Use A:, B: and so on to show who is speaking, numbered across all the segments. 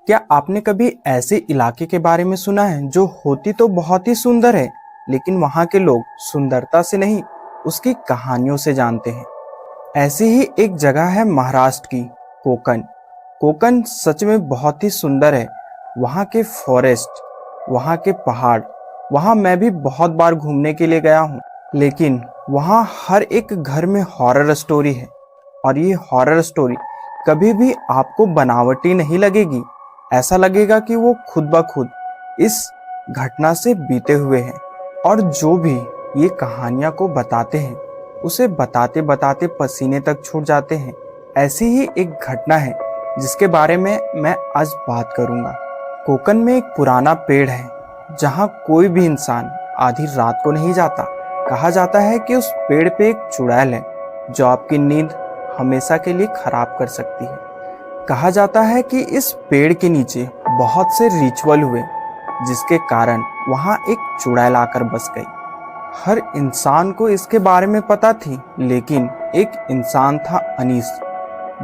A: क्या आपने कभी ऐसे इलाके के बारे में सुना है जो होती तो बहुत ही सुंदर है, लेकिन वहाँ के लोग सुंदरता से नहीं, उसकी कहानियों से जानते हैं। ऐसी ही एक जगह है महाराष्ट्र की कोकण। कोकण सच में बहुत ही सुंदर है। वहाँ के फॉरेस्ट, वहाँ के पहाड़, वहाँ मैं भी बहुत बार घूमने के लिए गया हूँ। लेकिन वहाँ हर एक घर में हॉरर स्टोरी है, और ये हॉरर स्टोरी कभी भी आपको बनावटी नहीं लगेगी। ऐसा लगेगा कि वो खुद ब खुद इस घटना से बीते हुए हैं। और जो भी ये कहानियाँ को बताते हैं, उसे बताते बताते पसीने तक छूट जाते हैं। ऐसी ही एक घटना है जिसके बारे में मैं आज बात करूँगा। कोकण में एक पुराना पेड़ है जहाँ कोई भी इंसान आधी रात को नहीं जाता। कहा जाता है कि उस पेड़ पे एक चुड़ैल है जो आपकी नींद हमेशा के लिए खराब कर सकती है। कहा जाता है कि इस पेड़ के नीचे बहुत से रिचुअल हुए जिसके कारण वहाँ एक चुड़ैल आकर बस गई। हर इंसान को इसके बारे में पता थी, लेकिन एक इंसान था अनीस,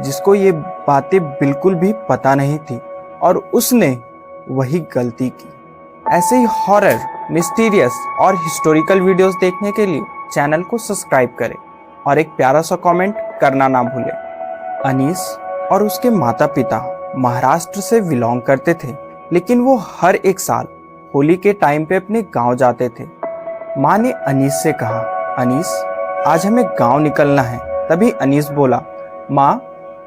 A: जिसको ये बातें बिल्कुल भी पता नहीं थी, और उसने वही गलती की। ऐसे ही हॉरर, मिस्टीरियस और हिस्टोरिकल वीडियोस देखने के लिए चैनल को सब्सक्राइब करें और एक प्यारा सा कमेंट करना ना भूलें। अनीस और उसके माता पिता महाराष्ट्र से बिलोंग करते थे, लेकिन वो हर एक साल होली के टाइम पे अपने गांव जाते थे। माँ ने अनीस से कहा, अनीस आज हमें गांव निकलना है। तभी अनीस बोला, माँ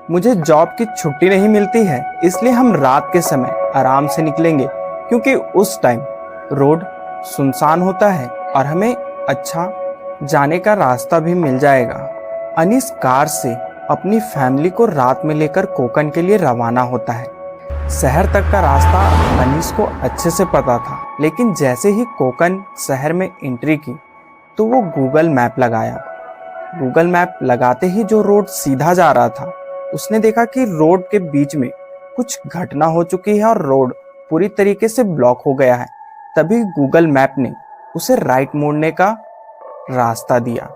A: मुझे जॉब की छुट्टी नहीं मिलती है, इसलिए हम रात के समय आराम से निकलेंगे, क्योंकि उस टाइम रोड सुनसान होता है और हमें अच्छा जाने का रास्ता भी मिल जाएगा। अनीस कार से अपनी फैमिली को रात में लेकर कोकण के लिए रवाना होता है। शहर तक का रास्ता अनीस को अच्छे से पता था, लेकिन जैसे ही कोकण शहर में एंट्री की तो वो गूगल मैप लगाया। गूगल मैप लगाते ही जो रोड सीधा जा रहा था, उसने देखा कि रोड के बीच में कुछ घटना हो चुकी है और रोड पूरी तरीके से ब्लॉक हो गया है। तभी गूगल मैप ने उसे राइट मोड़ने का रास्ता दिया।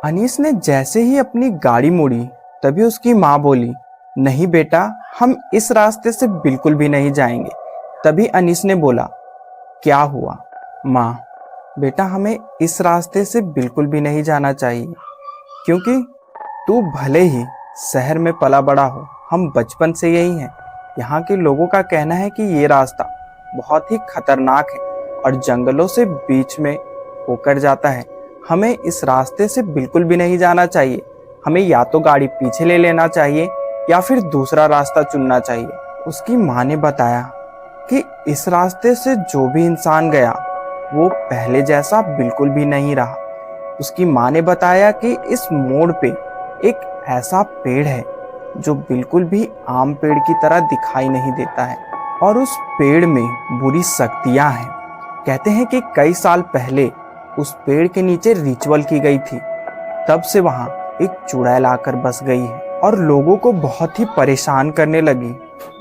A: अनीस ने जैसे ही अपनी गाड़ी मोड़ी, तभी उसकी माँ बोली, नहीं बेटा, हम इस रास्ते से बिल्कुल भी नहीं जाएंगे। तभी अनीस ने बोला, क्या हुआ माँ? बेटा, हमें इस रास्ते से बिल्कुल भी नहीं जाना चाहिए, क्योंकि तू भले ही शहर में पला बड़ा हो, हम बचपन से यही हैं। यहाँ के लोगों का कहना है कि ये रास्ता बहुत ही खतरनाक है और जंगलों से बीच में होकर जाता है। हमें इस रास्ते से बिल्कुल भी नहीं जाना चाहिए। हमें या तो गाड़ी पीछे ले लेना चाहिए या फिर दूसरा रास्ता चुनना चाहिए। उसकी माँ ने बताया कि इस रास्ते से जो भी इंसान गया वो पहले जैसा बिल्कुल भी नहीं रहा। उसकी माँ ने बताया कि इस मोड़ पे एक ऐसा पेड़ है जो बिल्कुल भी आम पेड़ की तरह दिखाई नहीं देता है, और उस पेड़ में बुरी शक्तियाँ हैं। कहते हैं कि कई साल पहले उस पेड़ के नीचे रिचुअल की गई थी, तब से वहाँ एक चुड़ैल आकर बस गई है और लोगों को बहुत ही परेशान करने लगी।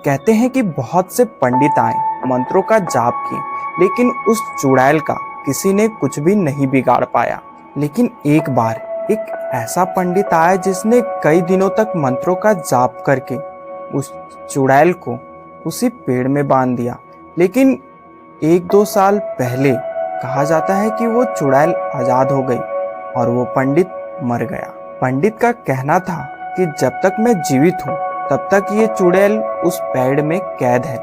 A: कहते हैं कि बहुत से पंडित आए, मंत्रों का जाप किए, लेकिन उस चुड़ैल का किसी ने कुछ भी नहीं बिगाड़ पाया। लेकिन एक बार एक ऐसा पंडित आया जिसने कई दिनों तक मंत्रों का जाप करके उस चुड़ैल को उसी पेड़ में बांध दिया। लेकिन 1-2 साल पहले कहा जाता है कि वो चुड़ैल आजाद हो गई और वो पंडित मर गया। पंडित का कहना था कि जब तक मैं जीवित हूँ तब तक ये चुड़ैल उस पेड़ में कैद है,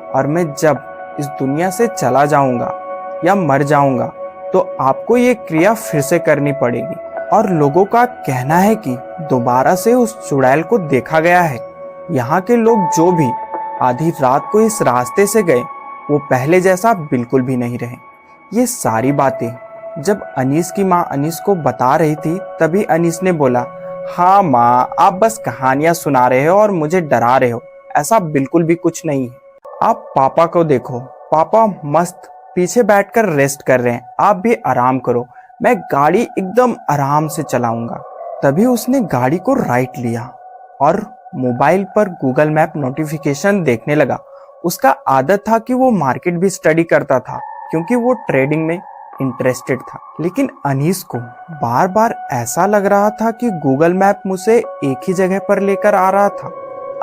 A: और मैं जब इस दुनिया से चला जाऊंगा या मर जाऊंगा तो आपको ये क्रिया फिर से करनी पड़ेगी। और लोगों का कहना है कि दोबारा से उस चुड़ैल को देखा गया है। यहाँ के लोग जो भी आधी रात को इस रास्ते से गए वो पहले जैसा बिल्कुल भी नहीं रहे। ये सारी बातें जब अनीस की माँ अनीस को बता रही थी, तभी अनीस ने बोला, हाँ माँ, आप बस कहानियां सुना रहे हो और मुझे डरा रहे हो, ऐसा बिल्कुल भी कुछ नहीं है। आप पापा को देखो, पापा मस्त पीछे बैठकर रेस्ट कर रहे हैं, आप भी आराम करो, मैं गाड़ी एकदम आराम से चलाऊंगा। तभी उसने गाड़ी को राइट लिया और मोबाइल पर गूगल मैप नोटिफिकेशन देखने लगा। उसका आदत था कि वो मार्केट भी स्टडी करता था, क्योंकि वो ट्रेडिंग में इंटरेस्टेड था। लेकिन अनीस को बार बार ऐसा लग रहा था कि गूगल मैप मुझे एक ही जगह पर लेकर आ रहा था।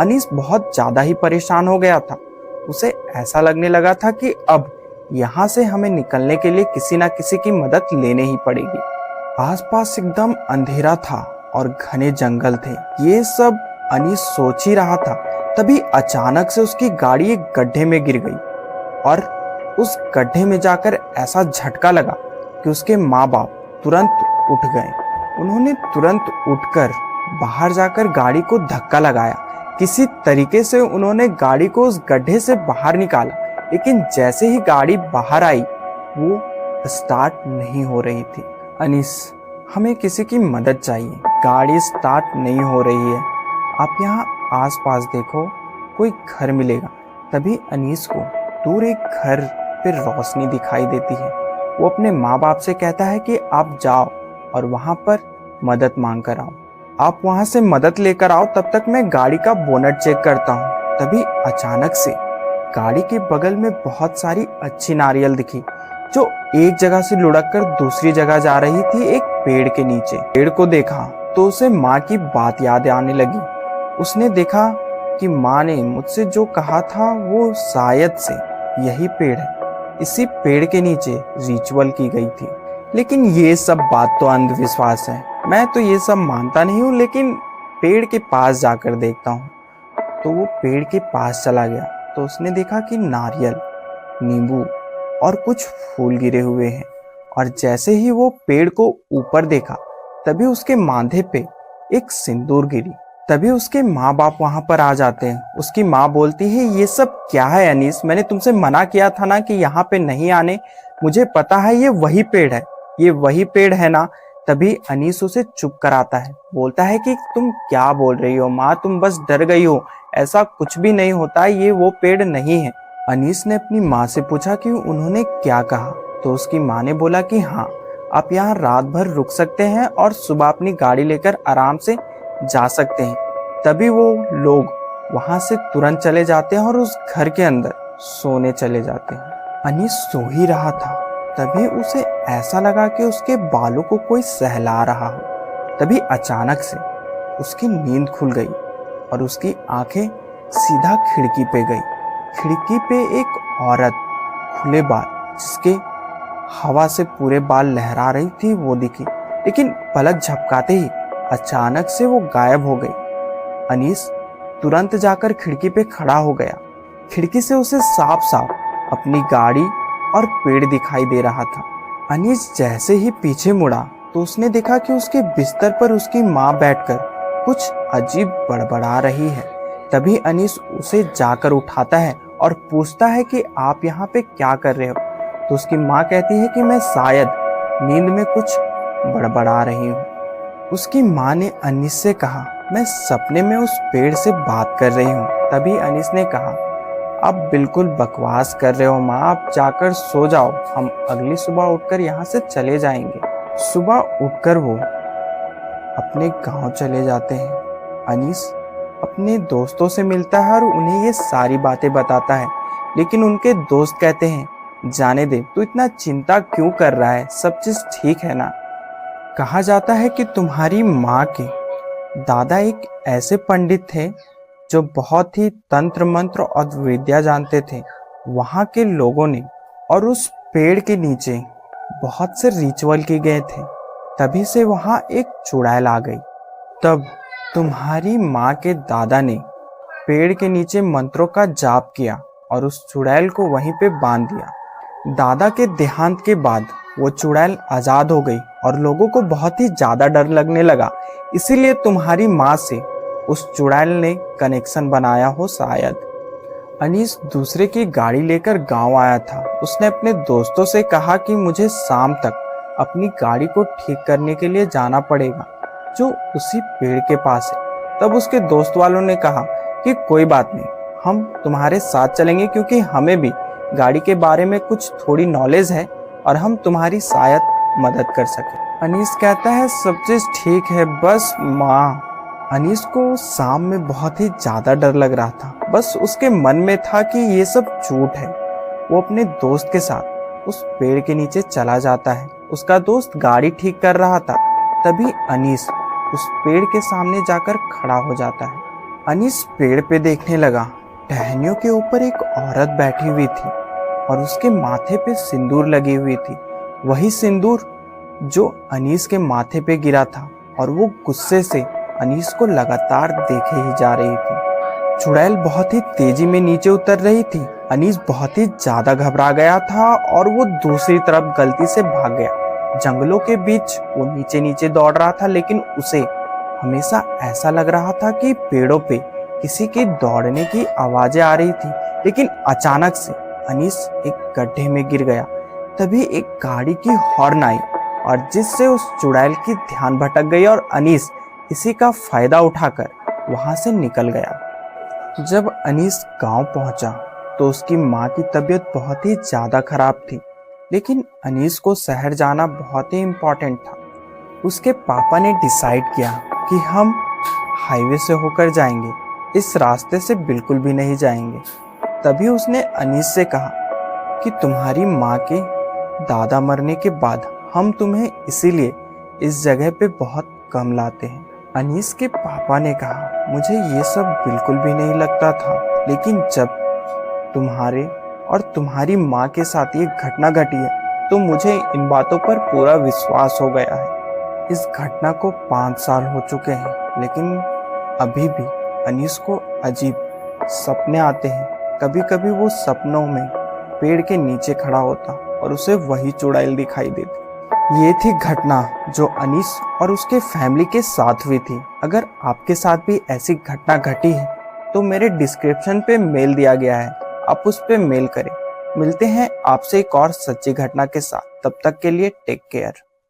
A: अनीस बहुत ज्यादा ही परेशान हो गया था। उसे ऐसा लगने लगा था कि अब यहाँ से हमें निकलने के लिए किसी ना किसी की मदद लेने ही पड़ेगी। आसपास एकदम अंधेरा था और घने जंगल थे। ये सब अनीस सोच ही रहा था, तभी अचानक से उसकी गाड़ी एक गड्ढे में गिर गई और उस गड्ढे में जाकर ऐसा झटका लगा कि उसके माँ बाप तुरंत उठ गए। उन्होंने तुरंत उठकर बाहर जाकर गाड़ी को धक्का लगाया। किसी तरीके से उन्होंने गाड़ी को उस गड्ढे से बाहर निकाला, लेकिन जैसे ही गाड़ी बाहर आई वो स्टार्ट नहीं हो रही थी। अनीस, हमें किसी की मदद चाहिए, गाड़ी स्टार्ट नहीं हो रही है, आप यहाँ आसपास देखो, कोई घर मिलेगा। तभी अनीस को दूर एक घर पे रोशनी दिखाई देती है। वो अपने माँ बाप से कहता है कि आप जाओ और वहाँ पर मदद मांग कर आओ, आप वहाँ से मदद लेकर आओ, तब तक मैं गाड़ी का बोनट चेक करता हूँ। तभी अचानक से गाड़ी के बगल में बहुत सारी अच्छी नारियल दिखी जो एक जगह से लुढ़क कर दूसरी जगह जा रही थी, एक पेड़ के नीचे। पेड़ को देखा तो उसे माँ की बात याद आने लगी। उसने देखा कि माँ ने मुझसे जो कहा था वो शायद से यही पेड़ है, इसी पेड़ के नीचे रिचुअल की गई थी। लेकिन ये सब बात तो अंधविश्वास है, मैं तो ये सब मानता नहीं हूँ, लेकिन पेड़ के पास जाकर देखता हूँ। तो वो पेड़ के पास चला गया तो उसने देखा कि नारियल, नींबू और कुछ फूल गिरे हुए हैं। और जैसे ही वो पेड़ को ऊपर देखा तभी उसके माथे पे एक सिंदूर गिरी। तभी उसके माँ बाप वहां पर आ जाते हैं। उसकी माँ बोलती है, ये सब क्या है अनीस, मैंने तुमसे मना किया था ना कि यहाँ पे नहीं आने, मुझे पता है ये वही पेड़ है, ये वही पेड़ है ना। तभी अनीस उसे चुप कराता है, बोलता है कि तुम क्या बोल रही हो माँ, तुम बस डर गई हो, ऐसा कुछ भी नहीं होता, ये वो पेड़ नहीं है। अनीस ने अपनी माँ से पूछा कि उन्होंने क्या कहा, तो उसकी माँ ने बोला कि हाँ, आप यहाँ रात भर रुक सकते हैं और सुबह अपनी गाड़ी लेकर आराम से जा सकते हैं। तभी वो लोग वहां से तुरंत चले जाते हैं और उस घर के अंदर सोने चले जाते हैं। अनीस सो ही रहा था, तभी उसे ऐसा लगा कि उसके बालों को कोई सहला रहा हो। तभी अचानक से उसकी नींद खुल गई और उसकी आंखें सीधा खिड़की पे गई। खिड़की पे एक औरत खुले बाल, जिसके हवा से पूरे बाल लहरा रही थी, वो दिखी। लेकिन पलक झपकाते ही अचानक से वो गायब हो गई। अनीस तुरंत जाकर खिड़की पे खड़ा हो गया। खिड़की से उसे साफ साफ अपनी गाड़ी और पेड़ दिखाई दे रहा था। अनीस जैसे ही पीछे मुड़ा तो उसने देखा कि उसके बिस्तर पर उसकी माँ बैठकर कुछ अजीब बड़बड़ा रही है। तभी अनीस उसे जाकर उठाता है और पूछता है कि आप यहाँ पे क्या कर रहे हो। तो उसकी माँ कहती है कि मैं शायद नींद में कुछ बड़बड़ा रही हूँ। उसकी माँ ने अनीस से कहा, मैं सपने में उस पेड़ से बात कर रही हूँ। तभी अनीस ने कहा, आप बिल्कुल बकवास कर रहे हो माँ, आप जाकर सो जाओ, हम अगली सुबह उठकर यहाँ से चले जाएंगे। सुबह उठकर वो अपने गांव चले जाते हैं। अनीस अपने दोस्तों से मिलता है और उन्हें ये सारी बातें बताता है, लेकिन उनके दोस्त कहते हैं, जाने दे, तू इतना चिंता क्यों कर रहा है, सब चीज ठीक है ना। कहा जाता है कि तुम्हारी माँ के दादा एक ऐसे पंडित थे जो बहुत ही तंत्र मंत्र और विद्या जानते थे। वहाँ के लोगों ने और उस पेड़ के नीचे बहुत से रिचुअल किए गए थे, तभी से वहाँ एक चुड़ैल आ गई। तब तुम्हारी माँ के दादा ने पेड़ के नीचे मंत्रों का जाप किया और उस चुड़ैल को वहीं पे बांध दिया। दादा के देहांत के बाद वो चुड़ैल आजाद हो गई और लोगों को बहुत ही ज्यादा डर लगने लगा, इसीलिए तुम्हारी माँ से उस चुड़ैल ने कनेक्शन बनाया हो शायद। अनीस दूसरे की गाड़ी लेकर गांव आया था। उसने अपने दोस्तों से कहा कि मुझे शाम तक अपनी गाड़ी को ठीक करने के लिए जाना पड़ेगा, जो उसी पेड़ के पास है। तब उसके दोस्त वालों ने कहा कि कोई बात नहीं, हम तुम्हारे साथ चलेंगे, क्योंकि हमें भी गाड़ी के बारे में कुछ थोड़ी नॉलेज है और हम तुम्हारी शायद मदद कर सके। अनीस कहता है, सब चीज ठीक है, बस माँ। अनीस को शाम में बहुत ही ज्यादा डर लग रहा था। बस उसके मन में था कि ये सब झूठ है। वो अपने दोस्त के साथ उस पेड़ के नीचे चला जाता है। उसका दोस्त गाड़ी ठीक कर रहा था। तभी अनीस उस पेड़ के सामने जाकर खड़ा हो जाता है। अनीस पेड़ पे देखने लगा टहनियों के ऊपर एक औरत बैठी हुई थी और उसके माथे पे सिंदूर लगी हुई थी, वही सिंदूर जो अनीस के माथे पे गिरा था, और वो गुस्से से अनीस को लगातार देखे ही जा रही थी। चुड़ैल बहुत ही तेजी में नीचे उतर रही थी। अनीस बहुत ही ज्यादा घबरा गया था और वो दूसरी तरफ गलती से भाग गया। जंगलों के बीच वो नीचे नीचे दौड़ रहा था, लेकिन उसे हमेशा ऐसा लग रहा था कि पेड़ों पे किसी के दौड़ने की आवाजें आ रही थी। लेकिन अचानक से अनीस एक गड्ढे में गिर गया। तभी एक गाड़ी की हॉर्न आई और जिससे उस चुड़ैल की ध्यान भटक गई और अनीस इसी का फायदा उठाकर वहां से निकल गया। जब अनीस गांव पहुंचा तो उसकी माँ की तबीयत बहुत ही ज्यादा खराब थी, लेकिन अनीस को शहर जाना बहुत ही इम्पोर्टेंट था। उसके पापा ने डिसाइड किया कि हम हाईवे से होकर जाएंगे, इस रास्ते से बिल्कुल भी नहीं जाएंगे। तभी उसने अनीस से कहा कि तुम्हारी माँ के दादा मरने के बाद हम तुम्हें इसीलिए इस जगह पे बहुत कम लाते हैं। अनीस के पापा ने कहा, मुझे ये सब बिल्कुल भी नहीं लगता था, लेकिन जब तुम्हारे और तुम्हारी माँ के साथ ये घटना घटी है तो मुझे इन बातों पर पूरा विश्वास हो गया है। इस घटना को 5 साल हो चुके हैं, लेकिन अभी भी अनीस को अजीब सपने आते हैं। कभी कभी वो सपनों में पेड़ के नीचे खड़ा होता और उसे वही चुड़ैल दिखाई देती। ये थी घटना जो अनीस और उसके फैमिली के साथ हुई थी। अगर आपके साथ भी ऐसी घटना घटी है तो मेरे डिस्क्रिप्शन पे मेल दिया गया है, आप उस पे मेल करें। मिलते हैं आपसे एक और सच्ची घटना के साथ, तब तक के लिए टेक केयर।